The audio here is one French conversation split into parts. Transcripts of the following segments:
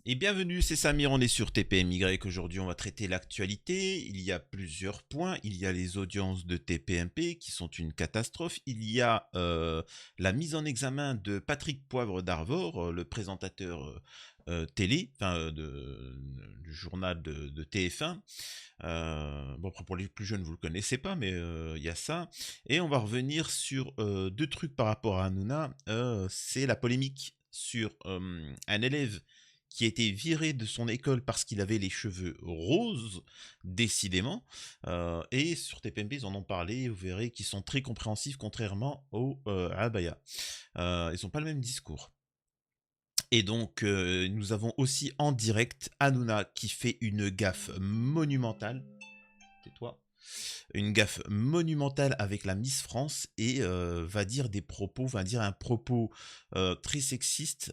Et bienvenue, c'est Samir, on est sur TPMY. Aujourd'hui, on va traiter l'actualité. Il y a plusieurs points. Il y a les audiences de TPMP qui sont une catastrophe. Il y a la mise en examen de Patrick Poivre d'Arvor, le présentateur télé, du journal de TF1. Bon, après, pour les plus jeunes, vous le connaissez pas, mais il y a ça. Et on va revenir sur deux trucs par rapport à Hanouna. C'est la polémique sur un élève qui a été viré de son école parce qu'il avait les cheveux roses, décidément. Et sur TPMP, ils en ont parlé, vous verrez qu'ils sont très compréhensifs, contrairement au Abaya. Ils n'ont pas le même discours. Et donc, nous avons aussi en direct Hanouna qui fait une gaffe monumentale. Tais-toi. Une gaffe monumentale avec la Miss France et va dire un propos très sexiste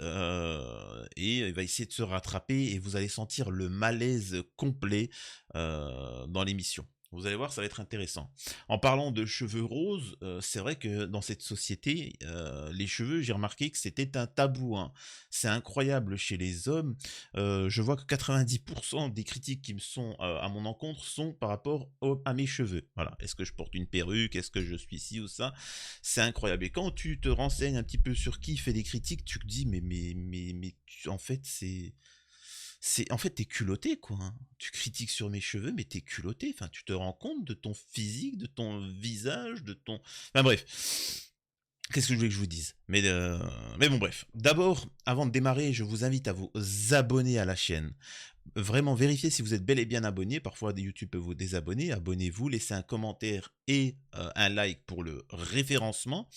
et il va essayer de se rattraper et vous allez sentir le malaise complet dans l'émission. Vous allez voir, ça va être intéressant. En parlant de cheveux roses, c'est vrai que dans cette société, les cheveux, j'ai remarqué que c'était un tabou, hein. C'est incroyable chez les hommes. Je vois que 90% des critiques qui me sont à mon encontre sont par rapport à mes cheveux. Voilà. Est-ce que je porte une perruque? Est-ce que je suis ci ou ça? C'est incroyable. Et quand tu te renseignes un petit peu sur qui fait des critiques, tu te dis, en fait, en fait, t'es culotté, quoi, hein. Tu critiques sur mes cheveux, mais t'es culotté. Enfin, tu te rends compte de ton physique, de ton visage, de ton... Enfin, bref. Qu'est-ce que je voulais que je vous dise? Mais bon, bref. D'abord, avant de démarrer, je vous invite à vous abonner à la chaîne. Vraiment, vérifiez si vous êtes bel et bien abonné. Parfois, YouTube peut vous désabonner. Abonnez-vous, laissez un commentaire et un like pour le référencement.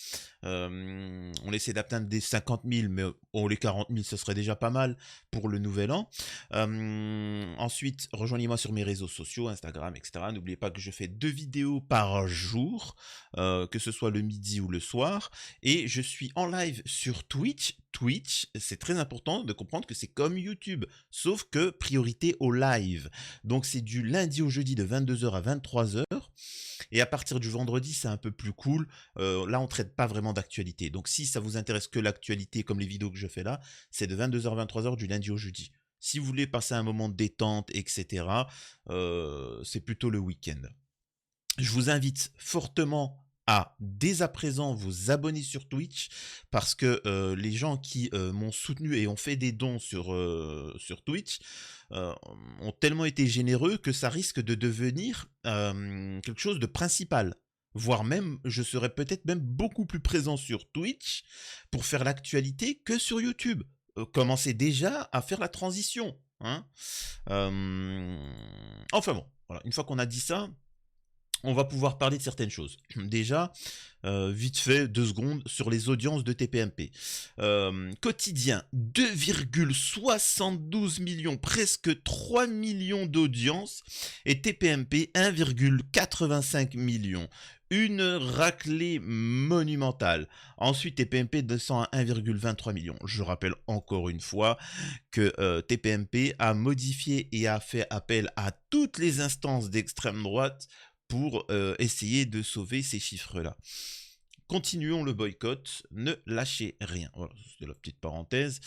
On essaie d'atteindre des 50 000, mais les 40 000, ce serait déjà pas mal pour le nouvel an. Ensuite, rejoignez-moi sur mes réseaux sociaux, Instagram, etc. N'oubliez pas que je fais 2 vidéos par jour, que ce soit le midi ou le soir. Et je suis en live sur Twitch. Twitch, c'est très important de comprendre que c'est comme YouTube, sauf que priorité au live. Donc c'est du lundi au jeudi de 22h à 23h. Et à partir du vendredi, c'est un peu plus cool. Là, on traite pas vraiment d'actualité. Donc si ça vous intéresse que l'actualité, comme les vidéos que je fais là, c'est de 22h à 23h du lundi au jeudi. Si vous voulez passer un moment de détente, etc., c'est plutôt le week-end. Je vous invite fortement à, dès à présent, vous abonner sur Twitch, parce que les gens qui m'ont soutenu et ont fait des dons sur Twitch ont tellement été généreux que ça risque de devenir quelque chose de principal. Voire même, je serai peut-être même beaucoup plus présent sur Twitch pour faire l'actualité que sur YouTube. Commencez déjà à faire la transition, hein. Enfin bon, voilà, une fois qu'on a dit ça, on va pouvoir parler de certaines choses. Déjà, vite fait, 2 secondes, sur les audiences de TPMP. Quotidien, 2,72 millions, presque 3 millions d'audience, et TPMP, 1,85 millions. Une raclée monumentale. Ensuite, TPMP descend à 1,23 millions. Je rappelle encore une fois que TPMP a modifié et a fait appel à toutes les instances d'extrême droite pour essayer de sauver ces chiffres-là. Continuons le boycott, ne lâchez rien. Voilà, c'était la petite parenthèse.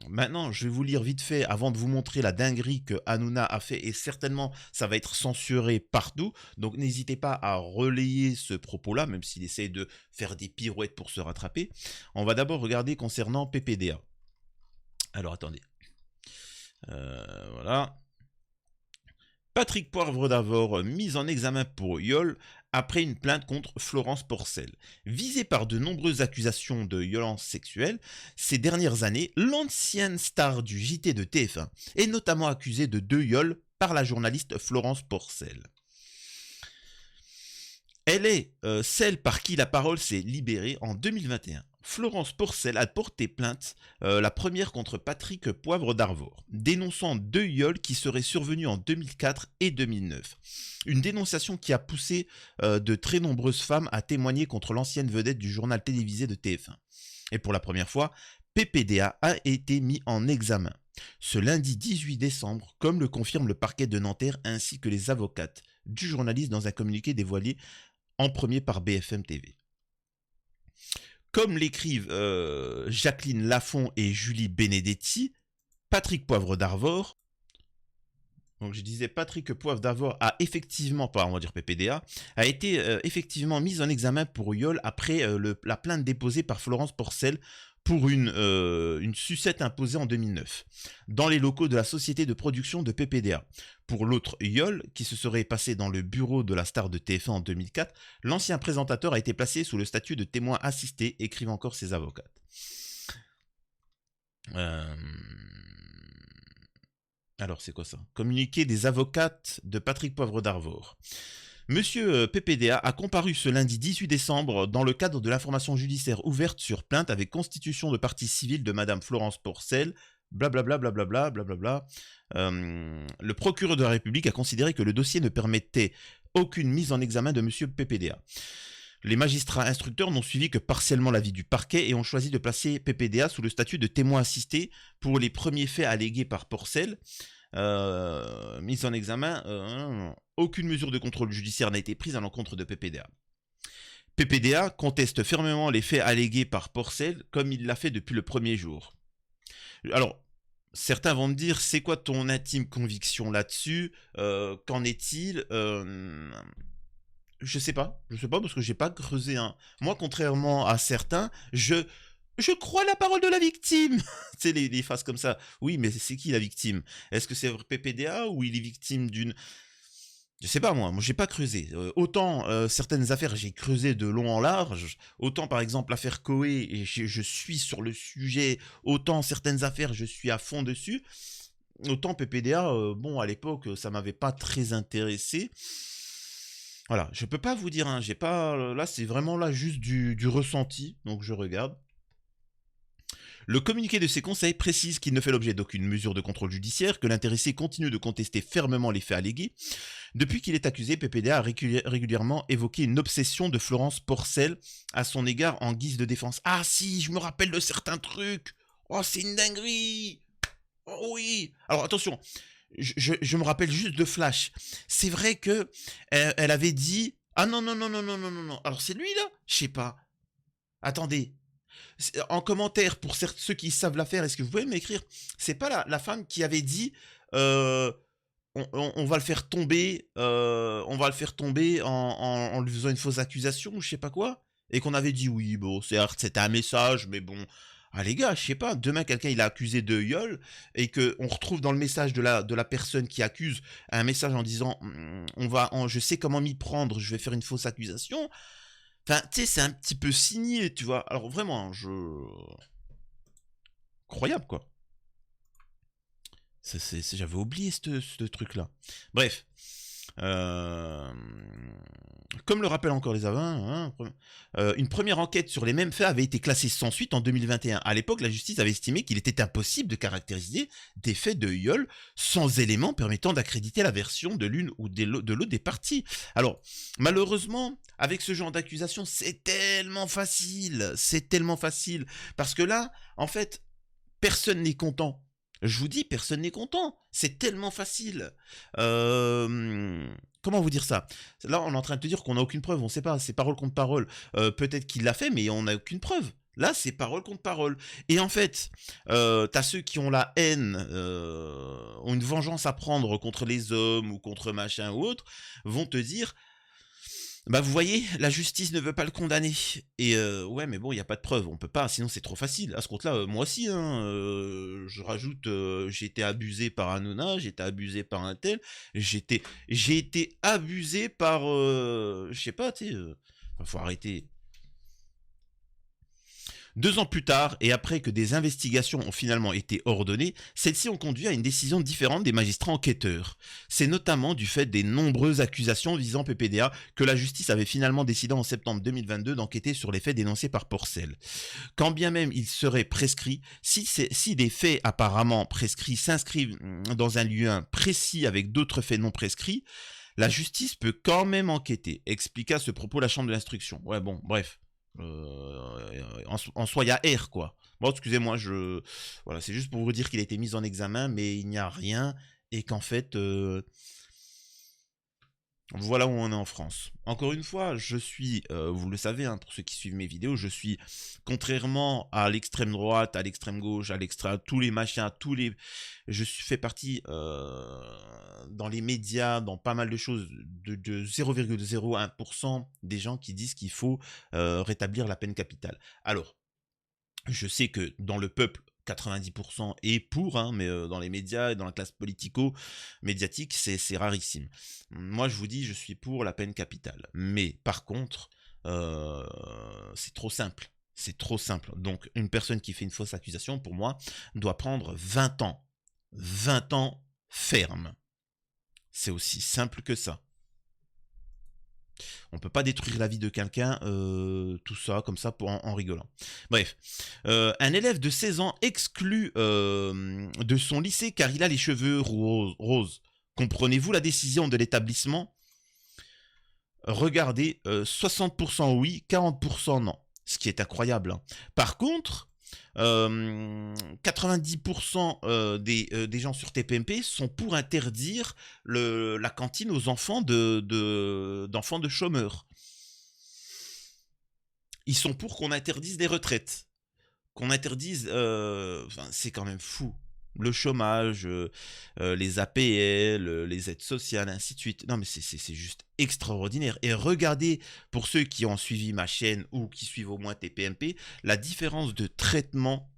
Maintenant, je vais vous lire vite fait, avant de vous montrer la dinguerie que Hanouna a fait, et certainement, ça va être censuré partout, donc n'hésitez pas à relayer ce propos-là, même s'il essaye de faire des pirouettes pour se rattraper. On va d'abord regarder concernant PPDA. Alors, attendez. Voilà. Patrick Poivre d'Arvor, mis en examen pour viol après une plainte contre Florence Porcel. Visé par de nombreuses accusations de violence sexuelle, ces dernières années, l'ancienne star du JT de TF1 est notamment accusée de 2 viols par la journaliste Florence Porcel. Elle est celle par qui la parole s'est libérée en 2021. Florence Porcel a porté plainte, la première contre Patrick Poivre d'Arvor, dénonçant 2 viols qui seraient survenus en 2004 et 2009. Une dénonciation qui a poussé de très nombreuses femmes à témoigner contre l'ancienne vedette du journal télévisé de TF1. Et pour la première fois, PPDA a été mis en examen. Ce lundi 18 décembre, comme le confirme le parquet de Nanterre ainsi que les avocates du journaliste dans un communiqué dévoilé en premier par BFM TV. Comme l'écrivent Jacqueline Lafont et Julie Benedetti, Patrick Poivre d'Arvor. Donc je disais Patrick Poivre d'Arvor a effectivement, pas on va dire PPDA, a été effectivement mis en examen pour viol après la plainte déposée par Florence Porcel pour une sucette imposée en 2009 dans les locaux de la société de production de PPDA. Pour l'autre viol, qui se serait passé dans le bureau de la star de TF1 en 2004, l'ancien présentateur a été placé sous le statut de témoin assisté, écrivent encore ses avocates. Alors, c'est quoi ça? Communiqué des avocates de Patrick Poivre d'Arvor. Monsieur PPDA a comparu ce lundi 18 décembre dans le cadre de l'information judiciaire ouverte sur plainte avec constitution de partie civile de Madame Florence Porcel, blablabla, blablabla, blablabla. Le procureur de la République a considéré que le dossier ne permettait aucune mise en examen de Monsieur PPDA. Les magistrats instructeurs n'ont suivi que partiellement l'avis du parquet et ont choisi de placer PPDA sous le statut de témoin assisté pour les premiers faits allégués par Porcel. Mise en examen, aucune mesure de contrôle judiciaire n'a été prise à l'encontre de PPDA. PPDA conteste fermement les faits allégués par Porcel comme il l'a fait depuis le premier jour. Alors, certains vont me dire, c'est quoi ton intime conviction là-dessus? Qu'en est-il? Je sais pas parce que j'ai pas creusé un. Moi, contrairement à certains, je crois la parole de la victime. Tu sais, les phrases comme ça. Oui, mais c'est qui la victime? Est-ce que c'est PPDA ou il est victime d'une. Je sais pas moi j'ai pas creusé. Autant certaines affaires j'ai creusé de long en large, autant par exemple l'affaire Coé et je suis sur le sujet, autant certaines affaires je suis à fond dessus, autant PPDA, bon à l'époque ça m'avait pas très intéressé. Voilà, je peux pas vous dire, hein, j'ai pas. Là, c'est vraiment là juste du ressenti, donc je regarde. Le communiqué de ses conseils précise qu'il ne fait l'objet d'aucune mesure de contrôle judiciaire, que l'intéressé continue de contester fermement les faits allégués. Depuis qu'il est accusé, PPDA a régulièrement évoqué une obsession de Florence Porcel à son égard en guise de défense. Ah si, je me rappelle de certains trucs. Oh, c'est une dinguerie. Oh oui. Alors attention. Je me rappelle juste de Flash. C'est vrai que elle avait dit. Ah non, non, non, non, non, non, non, non. Alors c'est lui là? Je sais pas. Attendez. En commentaire, pour ceux qui savent l'affaire, est-ce que vous pouvez m'écrire? C'est pas la femme qui avait dit. On va le faire tomber. On va le faire tomber en lui faisant une fausse accusation ou je sais pas quoi. Et qu'on avait dit oui, bon, certes, c'était un message, mais bon. Ah les gars, je sais pas, demain quelqu'un il a accusé de viol et que on retrouve dans le message de la personne qui accuse un message en disant je sais comment m'y prendre, je vais faire une fausse accusation. Enfin, tu sais, c'est un petit peu signé, tu vois. Alors vraiment, incroyable quoi. J'avais oublié ce truc-là. Bref. Comme le rappellent encore les avins, une première enquête sur les mêmes faits avait été classée sans suite en 2021. À l'époque, la justice avait estimé qu'il était impossible de caractériser des faits de viol sans éléments permettant d'accréditer la version de l'une ou de l'autre des parties. Alors, malheureusement, avec ce genre d'accusation, c'est tellement facile. C'est tellement facile. Parce que là, en fait, personne n'est content. Je vous dis, personne n'est content. C'est tellement facile. Comment vous dire ça? Là, on est en train de te dire qu'on n'a aucune preuve. On ne sait pas. C'est parole contre parole. Peut-être qu'il l'a fait, mais on n'a aucune preuve. Là, c'est parole contre parole. Et en fait, t'as ceux qui ont la haine, ont une vengeance à prendre contre les hommes ou contre machin ou autre, vont te dire... Bah vous voyez, la justice ne veut pas le condamner. Et ouais, mais bon, il n'y a pas de preuve, on peut pas, sinon c'est trop facile. À ce compte-là, moi aussi, hein, je rajoute, j'ai été abusé par un nona, j'ai été abusé par un tel, j'ai été abusé par, je sais pas, tu sais, faut arrêter. 2 ans plus tard, et après que des investigations ont finalement été ordonnées, celles-ci ont conduit à une décision différente des magistrats enquêteurs. C'est notamment du fait des nombreuses accusations visant PPDA que la justice avait finalement décidé en septembre 2022 d'enquêter sur les faits dénoncés par Porcel. Quand bien même il serait prescrit, si des faits apparemment prescrits s'inscrivent dans un lieu précis avec d'autres faits non prescrits, la justice peut quand même enquêter, expliqua à ce propos la chambre de l'instruction. Ouais bon, bref. En soi, il y a R, quoi. Bon, excusez-moi, voilà, c'est juste pour vous dire qu'il a été mis en examen, mais il n'y a rien, et qu'en fait, Voilà où on est en France. Encore une fois, je suis, vous le savez, hein, pour ceux qui suivent mes vidéos, je suis, contrairement à l'extrême droite, à l'extrême gauche, à l'extrême, tous les machins, fais partie dans les médias, dans pas mal de choses, de 0,01% des gens qui disent qu'il faut rétablir la peine capitale. Alors, je sais que dans le peuple, 90% est pour, hein, mais dans les médias et dans la classe politico-médiatique, c'est rarissime. Moi, je vous dis, je suis pour la peine capitale. Mais par contre, euh, c'est trop simple. C'est trop simple. Donc, une personne qui fait une fausse accusation, pour moi, doit prendre 20 ans. 20 ans ferme. C'est aussi simple que ça. On peut pas détruire la vie de quelqu'un, tout ça, comme ça, en rigolant. Bref. Un élève de 16 ans exclu de son lycée car il a les cheveux roses. Comprenez-vous la décision de l'établissement? Regardez, 60% oui, 40% non. Ce qui est incroyable, hein. Par contre, 90% des gens sur TPMP sont pour interdire la cantine aux enfants d'enfants de chômeurs. Ils sont pour qu'on interdise des retraites. Qu'on interdise... enfin, c'est quand même fou. Le chômage, les APL, les aides sociales, ainsi de suite. Non, mais c'est juste extraordinaire. Et regardez, pour ceux qui ont suivi ma chaîne ou qui suivent au moins TPMP, la différence de traitement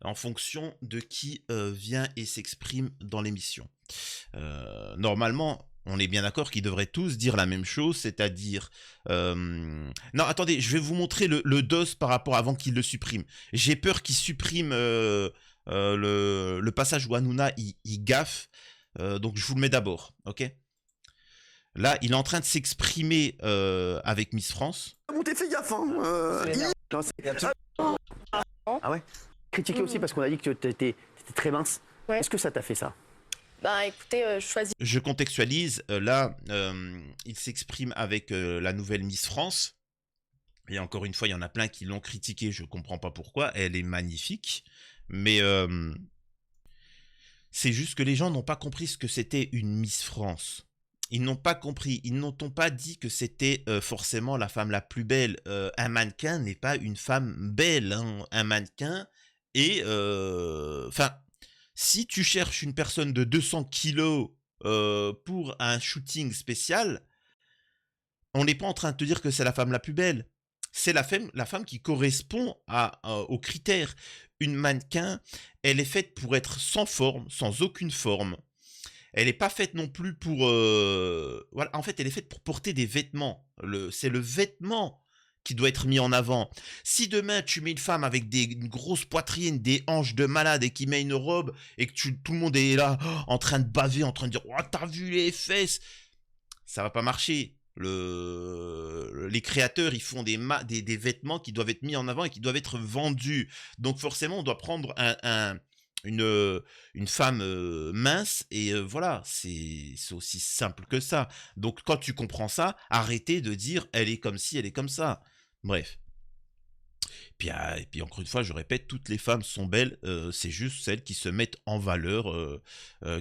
en fonction de qui vient et s'exprime dans l'émission. Normalement, on est bien d'accord qu'ils devraient tous dire la même chose, c'est-à-dire... Non, attendez, je vais vous montrer le DOS par rapport avant qu'il le supprime. J'ai peur qu'il supprime le passage où Hanouna, il gaffe. Donc, je vous le mets d'abord, ok? Là, il est en train de s'exprimer avec Miss France. Bon, t'es fait gaffe, hein. Ah ouais. Critiqué aussi parce qu'on a dit que t'étais très mince. Ouais. Est-ce que ça t'a fait ça? Bah écoutez, je choisis. Je contextualise. Là, il s'exprime avec la nouvelle Miss France. Et encore une fois, il y en a plein qui l'ont critiquée. Je comprends pas pourquoi. Elle est magnifique. Mais c'est juste que les gens n'ont pas compris ce que c'était une Miss France. Ils n'ont pas compris. Ils n'ont pas dit que c'était forcément la femme la plus belle. Un mannequin n'est pas une femme belle, hein. Un mannequin est... Enfin, si tu cherches une personne de 200 kilos pour un shooting spécial, on n'est pas en train de te dire que c'est la femme la plus belle. C'est la femme qui correspond aux critères. Une mannequin, elle est faite pour être sans forme, sans aucune forme. Elle n'est pas faite non plus pour... Voilà, en fait, elle est faite pour porter des vêtements. C'est le vêtement qui doit être mis en avant. Si demain, tu mets une femme avec une grosse poitrine, des hanches de malade et qui met une robe et que tout le monde est là en train de baver, en train de dire « Oh, t'as vu les fesses ?» Ça va pas marcher. Les créateurs, ils font des vêtements qui doivent être mis en avant et qui doivent être vendus. Donc forcément, on doit prendre une femme mince et voilà, c'est aussi simple que ça. Donc quand tu comprends ça, arrêtez de dire elle est comme ci, elle est comme ça. Bref. Et puis encore une fois, je répète, toutes les femmes sont belles, c'est juste celles qui se mettent en valeur,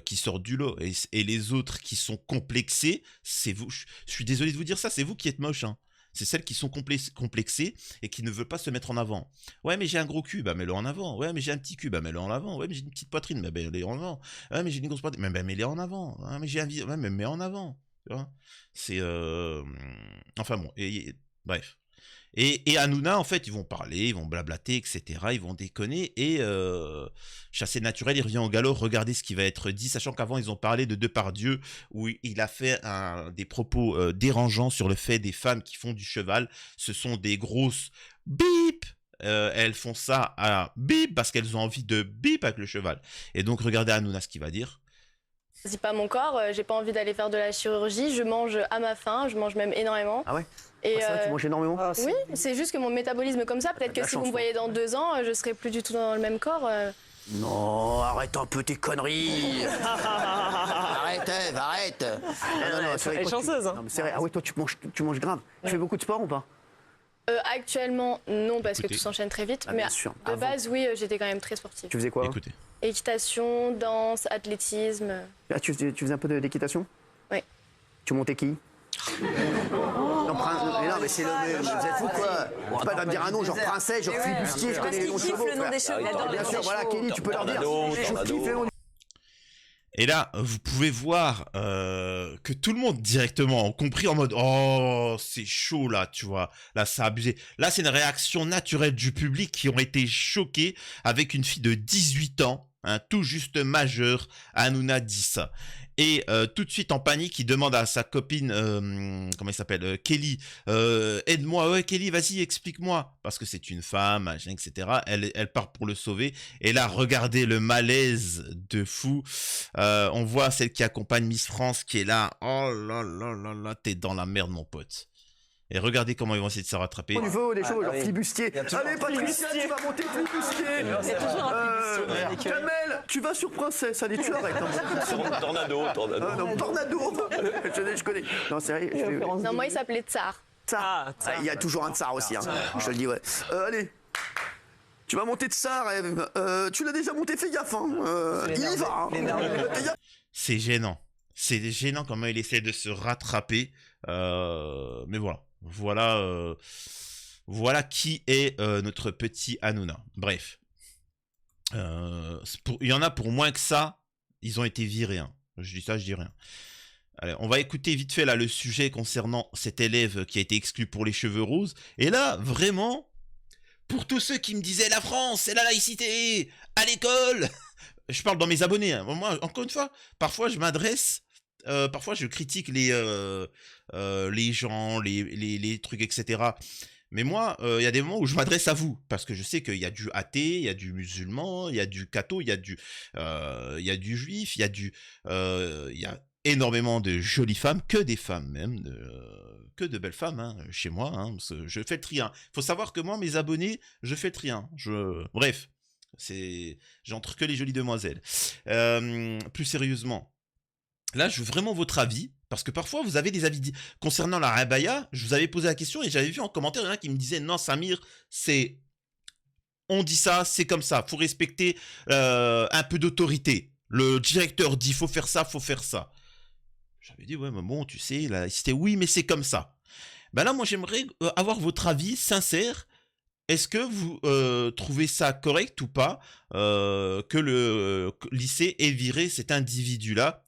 qui sortent du lot. Et les autres qui sont complexées, c'est vous. Je suis désolé de vous dire ça, c'est vous qui êtes moche, hein. C'est celles qui sont complexées et qui ne veulent pas se mettre en avant. Ouais, mais j'ai un gros cul, bah mets-le en avant. Ouais, mais j'ai un petit cul, bah mets-le en avant. Ouais, mais j'ai une petite poitrine, bah mets-le en avant. Ouais, mais j'ai une grosse poitrine, bah mets-le en avant. Ouais, mais j'ai un visage, ouais, mais mets en avant. Tu vois, c'est... Enfin bon, bref. Et Hanouna, en fait, ils vont parler, ils vont blablater, etc. Ils vont déconner. Et Chassé Naturel, il revient au galop. Regardez ce qui va être dit, sachant qu'avant, ils ont parlé de Depardieu, où il a fait des propos dérangeants sur le fait des femmes qui font du cheval. Ce sont des grosses bip. Elles font ça à bip parce qu'elles ont envie de bip avec le cheval. Et donc, regardez Hanouna ce qu'il va dire. Je choisis pas mon corps, j'ai pas envie d'aller faire de la chirurgie, je mange à ma faim, je mange même énormément. Ah ouais. Et ça, tu manges énormément. oui, c'est juste que mon métabolisme est comme ça. Peut-être que si vous me voyez dans 2 ans, je serai plus du tout dans le même corps. Non, arrête un peu tes conneries. Arrête, Ève, arrête. Non, Elle est chanceuse, hein. Non, mais c'est vrai. Ah ouais, toi, tu manges grave. Tu fais beaucoup de sport ou pas? Actuellement, non, parce Écoutez. que tout s'enchaîne très vite. Ah, mais bien sûr. de Avant. base, oui, j'étais quand même très sportive. Tu faisais quoi? Écoutez. Équitation, danse, athlétisme. Ah, tu faisais un peu d'équitation? Oui. Tu montais qui? Non, mais non, mais c'est le. Vous êtes fou quoi? Tu peux pas me dire un nom, genre princesse, genre flibustier, je connais les noms de chevaux. le nom des chevaux. Bien sûr, voilà, Kelly, tu peux leur dire. Je kiffe le nom. Et là, vous pouvez voir que tout le monde directement, compris en mode « Oh, c'est chaud là, tu vois. Là, ça a abusé. » Là, c'est une réaction naturelle du public qui ont été choqués avec une fille de 18 ans, hein, tout juste majeure, Hanouna dit ça. Et tout de suite en panique, il demande à sa copine, comment il s'appelle, Kelly, aide-moi, ouais Kelly, vas-y, explique-moi, parce que c'est une femme, machin, etc. Elle part pour le sauver. Et là, regardez le malaise de fou. On voit celle qui accompagne Miss France qui est là. Oh là là là là, t'es dans la merde, mon pote. Et regardez comment ils vont essayer de se rattraper. Du feu, des chevaux, genre flibustier. Allez, Patricia, tu vas monter flibustier. Kamel, tu vas sur princesse. Allez, tu arrêtes. Tornado. Non, tornado. Je connais. Non, c'est vrai. Non, moi, il s'appelait Tsar. Tsar. Il y a toujours un tsar aussi, hein. Je te le dis, ouais. Allez. Tu vas monter tsar. Tu l'as déjà monté, fais gaffe. Il y va. C'est gênant. C'est gênant comment il essaie de se rattraper. Mais voilà. Voilà qui est notre petit Hanouna. Bref. Il y en a pour moins que ça. Ils ont été virés. Hein. Je dis ça, je dis rien. Allez, on va écouter vite fait là le sujet concernant cet élève qui a été exclu pour les cheveux roses. Et là, vraiment, pour tous ceux qui me disaient la France, c'est la laïcité, à l'école. Je parle dans mes abonnés. Hein. Moi, encore une fois, parfois je m'adresse. Parfois, je critique les gens, les trucs, etc. Mais moi, il y a des moments où je m'adresse à vous, parce que je sais qu'il y a du athée, il y a du musulman, il y a du catho, il y a du juif, il y a énormément de jolies femmes, que des femmes même, que de belles femmes, hein, chez moi. Hein, parce que je fais le tri. Il faut savoir que moi, mes abonnés, je fais le tri. Bref, j'entre que les jolies demoiselles. Plus sérieusement. Là, je veux vraiment votre avis, parce que parfois, vous avez des avis concernant la abaya. Je vous avais posé la question et j'avais vu en commentaire, il y en a qui me disaient « Non, Samir, on dit ça, c'est comme ça. Faut respecter un peu d'autorité. Le directeur dit « Faut faire ça, faut faire ça. » J'avais dit « Ouais, mais bon, tu sais, là, c'était oui, mais c'est comme ça. » Ben là, moi, j'aimerais avoir votre avis sincère. Est-ce que vous trouvez ça correct ou pas que le lycée ait viré cet individu-là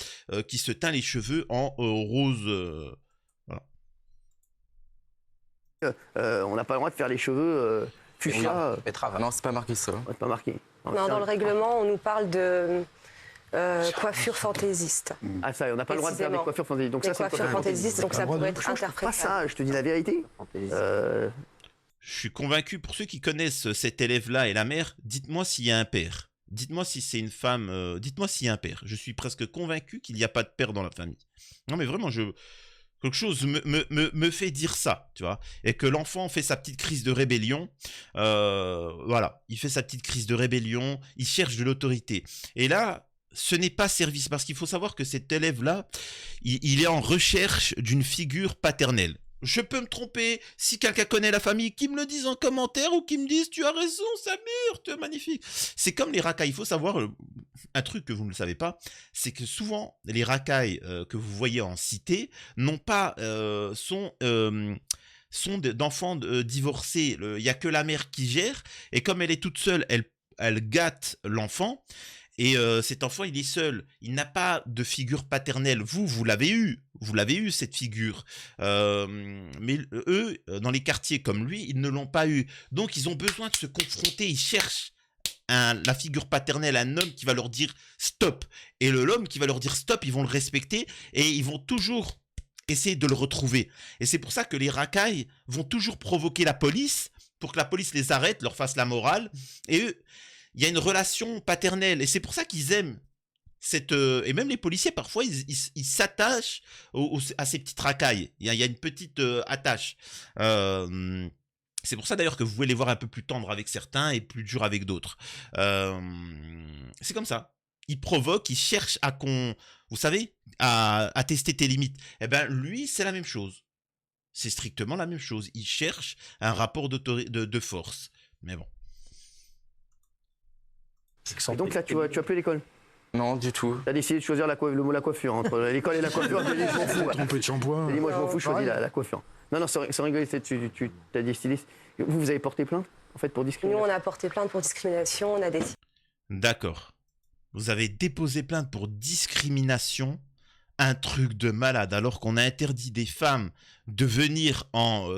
qui se teint les cheveux en rose voilà. On n'a pas le droit de faire les cheveux fuchsia. Non, c'est pas marqué ça. C'est pas marqué. Non, dans le règlement, on nous parle de coiffure fantaisiste. Ah ça, on n'a pas le droit de faire des coiffures fantaisistes. Donc des ça, coiffures fantaisistes, donc ça pourrait être interprétable. Pas ça, je te dis la vérité. Je suis convaincu, pour ceux qui connaissent cet élève-là et la mère, dites-moi s'il y a un père. Dites-moi si c'est une femme, dites-moi s'il y a un père. Je suis presque convaincu qu'il n'y a pas de père dans la famille. Non mais vraiment, quelque chose me fait dire ça, tu vois. Et que l'enfant fait sa petite crise de rébellion. Voilà, il fait sa petite crise de rébellion, il cherche de l'autorité. Et là, ce n'est pas service, parce qu'il faut savoir que cet élève-là, il est en recherche d'une figure paternelle. Je peux me tromper, si quelqu'un connaît la famille, qui me le dise en commentaire ou qui me dise tu as raison Samir, tu es magnifique. C'est comme les racailles, il faut savoir un truc que vous ne le savez pas, c'est que souvent les racailles que vous voyez en cité n'ont pas sont d'enfants divorcés, il n'y a que la mère qui gère et comme elle est toute seule, elle gâte l'enfant. Et cet enfant, il est seul. Il n'a pas de figure paternelle. Vous l'avez eu. Vous l'avez eu, cette figure. Mais eux, dans les quartiers comme lui, ils ne l'ont pas eu. Donc, ils ont besoin de se confronter. Ils cherchent la figure paternelle, un homme qui va leur dire stop. Et l'homme qui va leur dire stop, ils vont le respecter. Et ils vont toujours essayer de le retrouver. Et c'est pour ça que les racailles vont toujours provoquer la police pour que la police les arrête, leur fasse la morale. Et eux... Il y a une relation paternelle et c'est pour ça qu'ils aiment et même les policiers parfois ils s'attachent à ces petites racailles. Il y a une petite attache. C'est pour ça d'ailleurs que vous pouvez les voir un peu plus tendres avec certains et plus durs avec d'autres. C'est comme ça. Ils provoquent, ils cherchent vous savez, à tester tes limites. Eh ben lui c'est la même chose. C'est strictement la même chose. Il cherche un rapport de force. Mais bon. Et donc là, tu as plus l'école. Non, du tout. T'as décidé de choisir le mot la coiffure. Entre l'école et la coiffure, t'as dit je m'en fous. Trompé de shampoing. T'as dit moi je m'en Non, fous, je choisis pareil. la coiffure. Non, sans rigoler, t'as dit styliste. Vous avez porté plainte, en fait, pour Nous, discrimination? on a porté plainte pour discrimination. On a décidé D'accord. Vous avez déposé plainte pour discrimination, un truc de malade, alors qu'on a interdit des femmes de venir en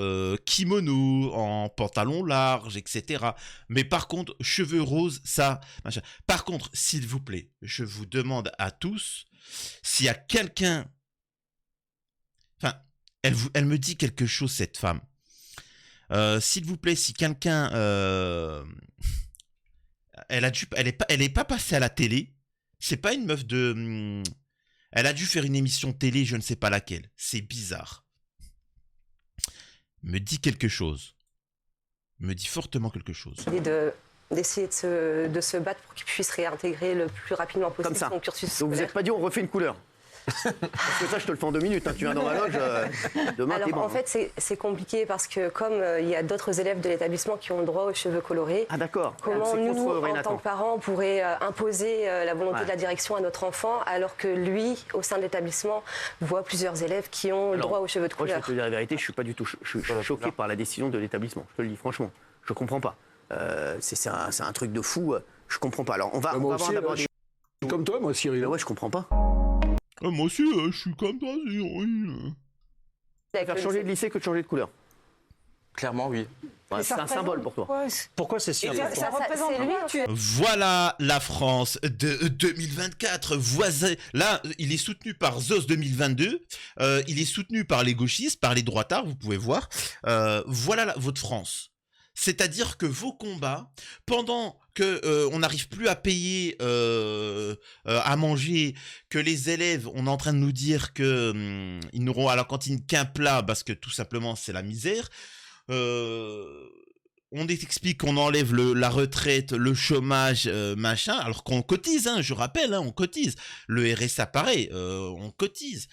kimono, en pantalon large, etc. Mais par contre, cheveux roses, ça, machin. Par contre, s'il vous plaît, je vous demande à tous, s'il y a quelqu'un... Enfin, elle me dit quelque chose, cette femme. S'il vous plaît, si quelqu'un... elle est pas passée à la télé. C'est pas une meuf de... Elle a dû faire une émission télé, je ne sais pas laquelle. C'est bizarre. Me dit quelque chose. Me dit fortement quelque chose. d'essayer de se battre pour qu'il puisse réintégrer le plus rapidement possible Comme ça. son cursus Donc vous scolaire. n'êtes pas dit on refait une couleur? Parce que ça, je te le fais en 2 minutes. Hein. Tu viens dans ma loge, demain t'es Alors bon. en fait c'est compliqué parce que comme il y a d'autres élèves de l'établissement qui ont le droit aux cheveux colorés, Ah d'accord. comment C'est nous, contre en Renatan. tant que parents, on pourrait imposer la volonté Ouais. de la direction à notre enfant alors que lui, au sein de l'établissement, voit plusieurs élèves qui ont le Alors, droit aux cheveux de Moi, je vais couleur. te dire la vérité, je suis pas du tout je suis choqué par la décision de l'établissement. Je te le dis franchement, je comprends pas. C'est un truc de fou. Je comprends pas. Alors on va Moi voir aussi, d'abord je des... suis comme toi, moi, Cyril. Mais ouais, je comprends pas. Moi aussi, je suis comme toi, Cyril. Avec Faire le changer lycée. de lycée que de changer de couleur. Clairement, oui. Ouais, c'est un symbole pour toi. Pourquoi c'est si important? C'est lui, tu Voilà la France de 2024. Là, il est soutenu par ZOS 2022. Il est soutenu par les gauchistes, par les droitards, vous pouvez voir. Voilà votre France. C'est-à-dire que vos combats, pendant que on n'arrive plus à payer à manger, que les élèves, on est en train de nous dire que ils n'auront à la cantine qu'un plat parce que tout simplement c'est la misère. On explique qu'on enlève la retraite, le chômage, machin, alors qu'on cotise, hein, je rappelle, hein, on cotise. Le RSA pareil, on cotise.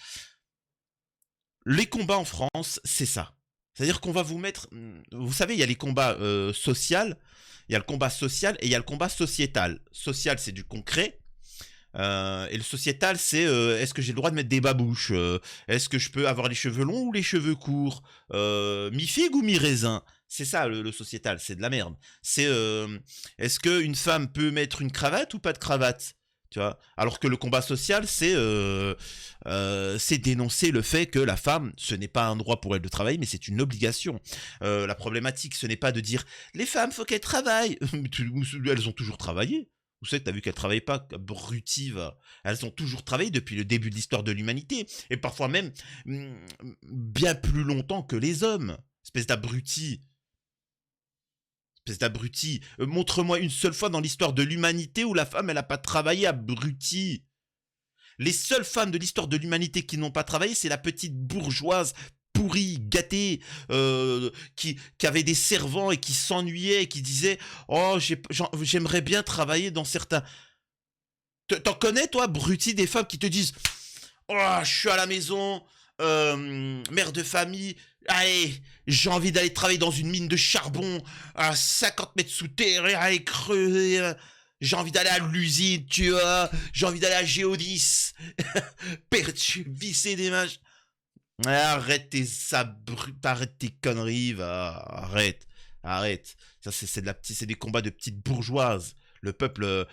Les combats en France, c'est ça. C'est-à-dire qu'on va vous mettre... Vous savez, il y a les combats sociaux, il y a le combat social et il y a le combat sociétal. Social, c'est du concret. Et le sociétal, c'est est-ce que j'ai le droit de mettre des babouches, est-ce que je peux avoir les cheveux longs ou les cheveux courts, mi-figue ou mi-raisin. C'est ça le sociétal, c'est de la merde. C'est est-ce qu'une femme peut mettre une cravate ou pas de cravate, tu vois. Alors que le combat social, c'est dénoncer le fait que la femme, ce n'est pas un droit pour elle de travailler, mais c'est une obligation. La problématique, ce n'est pas de dire les femmes, faut qu'elles travaillent. Elles ont toujours travaillé. Vous savez que t'as vu qu'elles ne travaillaient pas, brutives. Elles ont toujours travaillé depuis le début de l'histoire de l'humanité. Et parfois même bien plus longtemps que les hommes. Espèce d'abruti. Espèce d'abruti. Montre-moi une seule fois dans l'histoire de l'humanité où la femme, elle n'a pas travaillé, abruti. Les seules femmes de l'histoire de l'humanité qui n'ont pas travaillé, c'est la petite bourgeoise pourrie, gâtée, qui avait des servants et qui s'ennuyait et qui disait « Oh, j'aimerais bien travailler dans certains... » T'en connais, toi, abruti, des femmes qui te disent « Oh, je suis à la maison, mère de famille, allez, j'ai envie d'aller travailler dans une mine de charbon à 50 mètres sous terre, allez creuser, j'ai envie d'aller à l'usine, tu vois, j'ai envie d'aller à Géodis, visser des mages. » Arrête arrête tes conneries, va, arrête. Ça c'est des combats de petites bourgeoises. Le peuple,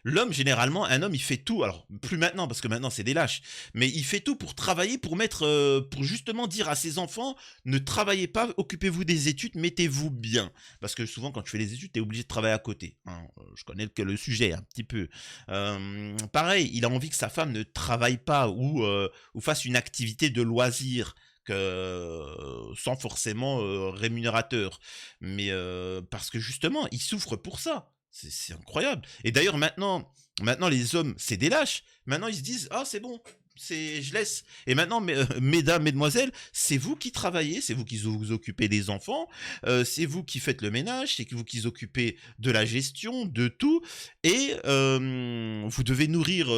l'homme généralement, un homme il fait tout. Alors plus maintenant parce que maintenant c'est des lâches, mais il fait tout pour travailler, pour justement dire à ses enfants ne travaillez pas, occupez-vous des études, mettez-vous bien. Parce que souvent quand tu fais les études, t'es obligé de travailler à côté. Hein. Je connais le sujet un petit peu. Pareil, il a envie que sa femme ne travaille pas ou fasse une activité de loisir. Sans forcément rémunérateur. Mais parce que justement, il souffre pour ça. C'est incroyable. Et d'ailleurs, maintenant, les hommes, c'est des lâches. Maintenant, ils se disent, ah, c'est bon, je laisse. Et maintenant, mesdames, mesdemoiselles, c'est vous qui travaillez, c'est vous qui vous occupez des enfants, c'est vous qui faites le ménage, c'est vous qui vous occupez de la gestion, de tout. Et vous devez nourrir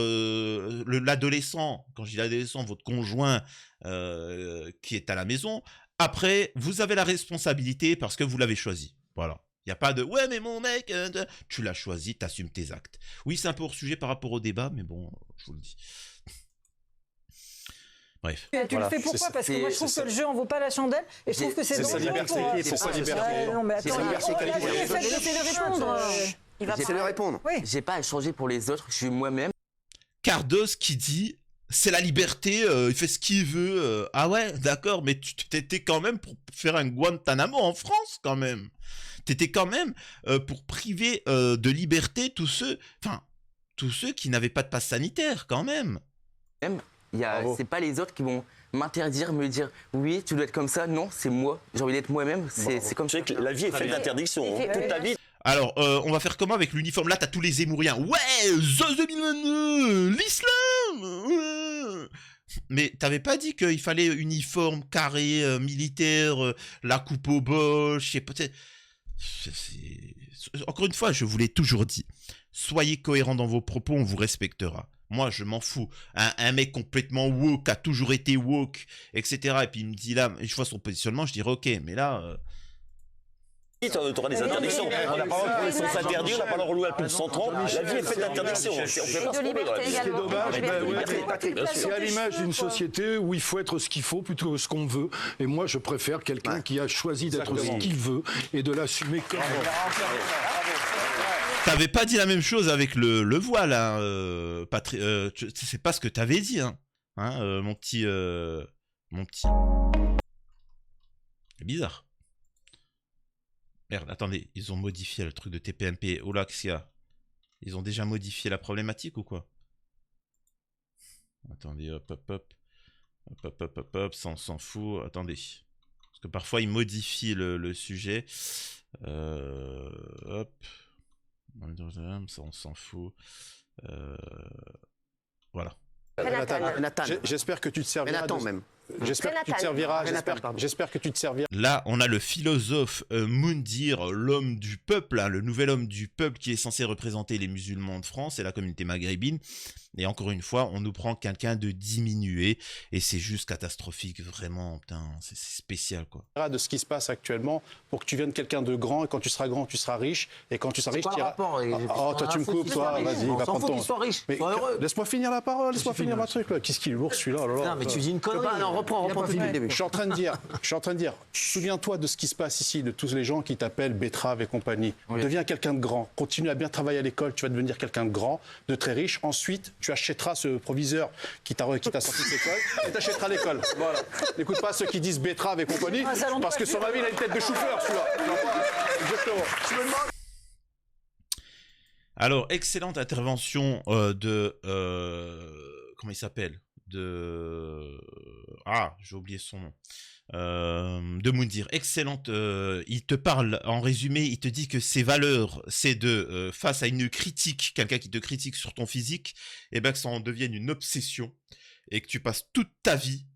l'adolescent, quand je dis l'adolescent, votre conjoint qui est à la maison. Après, vous avez la responsabilité parce que vous l'avez choisi. Voilà. Il n'y a pas de ouais, mais mon mec, tu l'as choisi, tu assumes tes actes. Oui, c'est un peu hors sujet par rapport au débat, mais bon, je vous le dis. Bref. Et tu le fais pourquoi? Parce que moi je trouve que le jeu en vaut pas la chandelle et je trouve que c'est sa dangereux liberté. pour... C'est sa liberté. Non mais C'est attends, sa liberté qu'elle a. laissez-le répondre. Il va C'est le répondre. Oui. J'ai pas à changer pour les autres, je suis moi-même. Cardos qui dit c'est la liberté, il fait ce qu'il veut. Ah ouais, d'accord, mais tu t'étais quand même pour faire un Guantanamo en France quand même. T'étais quand même pour priver de liberté tous ceux qui n'avaient pas de passe sanitaire quand même. C'est pas les autres qui vont m'interdire, me dire oui, tu dois être comme ça. Non, c'est moi. J'ai envie d'être moi-même. C'est comme ça. La vie est faite d'interdictions. Toute ta vie. Alors, on va faire comment avec l'uniforme? Là, t'as tous les Zémouriens. Ouais, ZOS 2022, l'islam. Mais t'avais pas dit qu'il fallait uniforme carré, militaire, la coupe au bol, je sais pas. Encore une fois, je vous l'ai toujours dit. Soyez cohérents dans vos propos, on vous respectera. Moi, je m'en fous. Un mec complètement woke, a toujours été woke, etc. Et puis il me dit là, je vois son positionnement, je dirais ok, mais là... Tu auras des interdictions. On n'a pas le droit de s'interdire, on n'a pas le droit de rouler à plus de 130. La vie est faite d'interdictions. On fait pas ce qu'on veut dans la vie. Ce qui est dommage, c'est à l'image d'une société où il faut être ce qu'il faut plutôt que ce qu'on veut. Et moi, je préfère quelqu'un qui a choisi d'être ce qu'il veut et de l'assumer comme... T'avais pas dit la même chose avec le voile, hein, c'est pas ce que t'avais dit, hein, mon petit... C'est bizarre. Merde, attendez, ils ont modifié le truc de TPMP. Oh là, qu'est-ce qu'il y a? Ils ont déjà modifié la problématique ou quoi? Attendez, hop, ça on s'en fout. Attendez. Parce que parfois ils modifient le sujet. Hop. Ça on s'en fout. Voilà. Nathan. J'espère que tu te serviras. Nathan même. J'espère que tu te serviras. J'espère que tu te serviras. Là, on a le philosophe Moundir, l'homme du peuple, hein, le nouvel homme du peuple qui est censé représenter les musulmans de France et la communauté maghrébine. Et encore une fois, on nous prend quelqu'un de diminué et c'est juste catastrophique, vraiment, putain, c'est spécial quoi. De ce qui se passe actuellement pour que tu viennes quelqu'un de grand et quand tu seras grand, tu seras riche et quand tu seras riche, tu iras... Oh, toi tu me coupes, toi, vas-y, va prendre ton... Mais laisse-moi finir la parole, laisse-moi finir ma truc là. Qu'est-ce qu'il est lourd celui-là? Non, mais tu dis une connerie. Non, reprends depuis le début. Je suis en train de dire, souviens-toi de ce qui se passe ici, de tous les gens qui t'appellent Betrave et compagnie. Oui. Deviens quelqu'un de grand, continue à bien travailler à l'école, tu vas devenir quelqu'un de grand, de très riche. Ensuite, tu achèteras ce proviseur qui t'a sorti de l'école et t'achèteras l'école. Voilà. N'écoute pas ceux qui disent Betrave et compagnie, parce que sur ma vie, il a une tête de chou-fleur, celui-là. Exactement. Alors, excellente intervention de... comment il s'appelle? J'ai oublié son nom. De Moundir. Excellente. Il te parle, en résumé, il te dit que ses valeurs, c'est de, face à une critique, quelqu'un qui te critique sur ton physique, et ben que ça en devienne une obsession, et que tu passes toute ta vie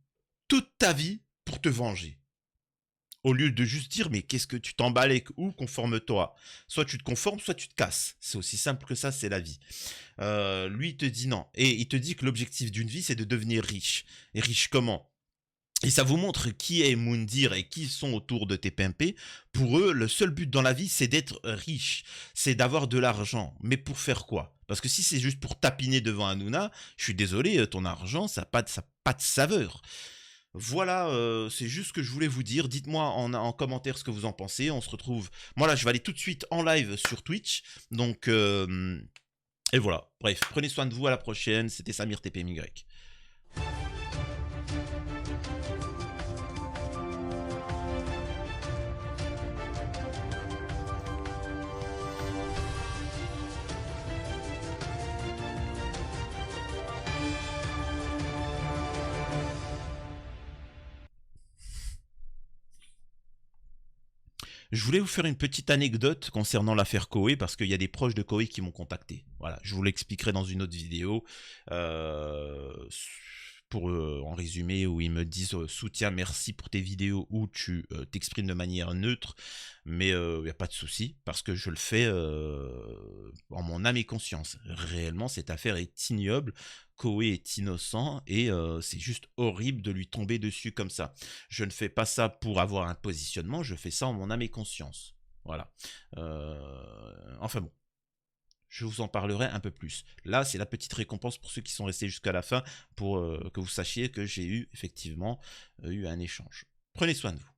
pour te venger. Au lieu de juste dire, mais qu'est-ce que tu t'emballes avec où, conforme-toi. Soit tu te conformes, soit tu te casses. C'est aussi simple que ça, c'est la vie. Lui, il te dit non. Et il te dit que l'objectif d'une vie, c'est de devenir riche. Et riche comment? Et ça vous montre qui est Moundir et qui sont autour de TPMP. Pour eux, le seul but dans la vie, c'est d'être riche. C'est d'avoir de l'argent. Mais pour faire quoi? Parce que si c'est juste pour tapiner devant Hanouna, je suis désolé, ton argent, ça n'a pas de saveur. Voilà, c'est juste ce que je voulais vous dire. Dites-moi en commentaire ce que vous en pensez. On se retrouve... Moi là, je vais aller tout de suite en live sur Twitch. Donc, et voilà. Bref, prenez soin de vous, à la prochaine. C'était Samir TPMY. Je voulais vous faire une petite anecdote concernant l'affaire Koé parce qu'il y a des proches de Koé qui m'ont contacté. Voilà, je vous l'expliquerai dans une autre vidéo. En résumé, où ils me disent soutien, merci pour tes vidéos où tu t'exprimes de manière neutre, mais il n'y a pas de souci parce que je le fais en mon âme et conscience. Réellement, cette affaire est ignoble. Koé est innocent et c'est juste horrible de lui tomber dessus comme ça. Je ne fais pas ça pour avoir un positionnement, je fais ça en mon âme et conscience. Voilà. Enfin bon. Je vous en parlerai un peu plus. Là, c'est la petite récompense pour ceux qui sont restés jusqu'à la fin pour que vous sachiez que j'ai eu effectivement un échange. Prenez soin de vous.